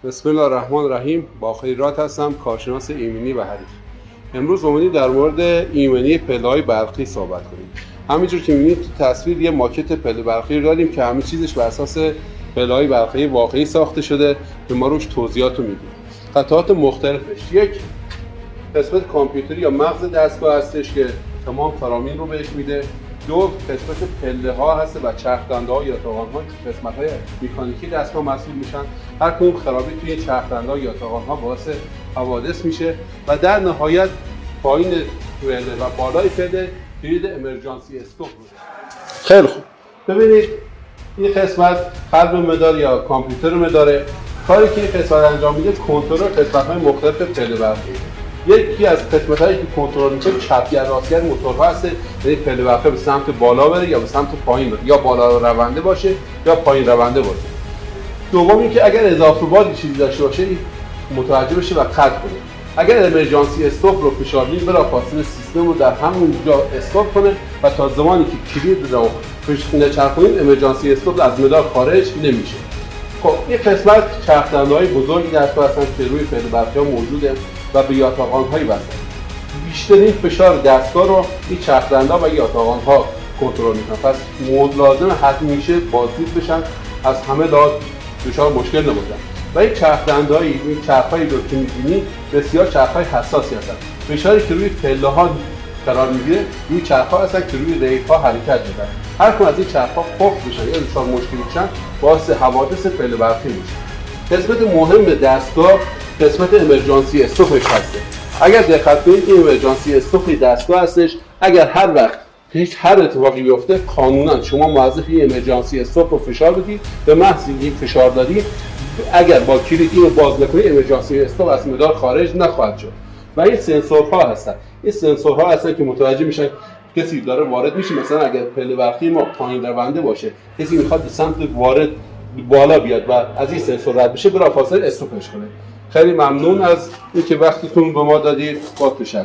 بسم الله الرحمن الرحیم. با خیرات هستم، کارشناس ایمنی و حریف. امروز اومدیم در مورد ایمنی پله‌های برقی صحبت کنیم. همینجور که می‌بینید تو تصویر یه ماکت پله برقی رو داریم که همه چیزش بر اساس پله‌های برقی واقعی ساخته شده که ما روش توضیحات رو میدیم. قطعات مختلفش، یک قسمت کامپیوتری یا مغز دستگاه هستش که تمام فرامین رو بهش میده. دو قسمت پله ها هست و چرخدنده ها یا تاقان ها که قسمت های مکانیکی دستگاه مسئول میشن. هر کدوم خرابی توی چرخدنده ها یا تاقان ها باعث حوادث میشه و در نهایت پایین پله و بالای پله کلید امرجانسی استاپ رو. خیلی خوب، ببینید این قسمت قلب مدار یا کامپیوتر مداره. کاری که این قسمت انجام میده کنترل قسمت های مختلف پله برقی. یکی از قسمت‌هایی که کنترل میشه چپگر راستگر موتورها هست، یعنی پله برقی به سمت بالا بره یا به سمت پایین بره، یا بالا رونده باشه یا پایین رونده باشه. دوم اینکه اگر اضافه بادی چیزی داشته باشه متوجه بشه و قطع کنه. اگر امرجانسی استاپ رو فشار بدید بلافاصله سیستم رو در همون جا استاپ کنه و تا زمانی که کلید رو نچرخونید امرجانسی استاپ از مدار خارج نمیشه. خب این قسمت چرخدنده‌های بزرگی دستگاه هستن که روی پله برقی‌ها موجوده و به یاتاقان‌هایی وصلن. بیشترین فشار دستگاه رو این چرخدنده‌ها و یاتاقان‌ها کنترل می‌کنن. پس لازم حتمیشه بازدید بشن، از همه لحاظ دچار مشکل نباشن. و این چرخدنده‌هایی، این چرخ‌هایی رو که می‌بینی بسیار چرخ‌های حساسی هستن. فشاری که روی پله‌ها قرار می‌گیره روی چرخ‌ها هستن که روی ریل‌ها حرکت می‌کنن. هر کدوم از این چرخ‌ها قفل بشن یا دچار مشکلی بشن باعث حوادث پله برقی میشه. قسمت مهم دستگاه قسمت امرجانسی استاپش هسته. اگر دقت کنید این امرجانسی استاپ دستگاه هستش. اگر هر وقت هر اتفاقی بیفته قانونا شما موظف این امرجانسی استاپ رو فشار بدید. به محض اینکه فشار دادید اگر با کلید اینو باز نکنید امرجانسی استاپ از مدار خارج نخواهد شد. و این سنسورها هستن. این سنسورها هستن که متوجه میشن کسی داره وارد میشه. مثلا اگر پله برقی ما پایین رونده باشه، کسی میخواد به سمت وارد بالا بیاد و از این سنسور رد بشه بلافاصله استاپش کنه. خیلی ممنون از اینکه وقتتون به ما دادید. با تشکر.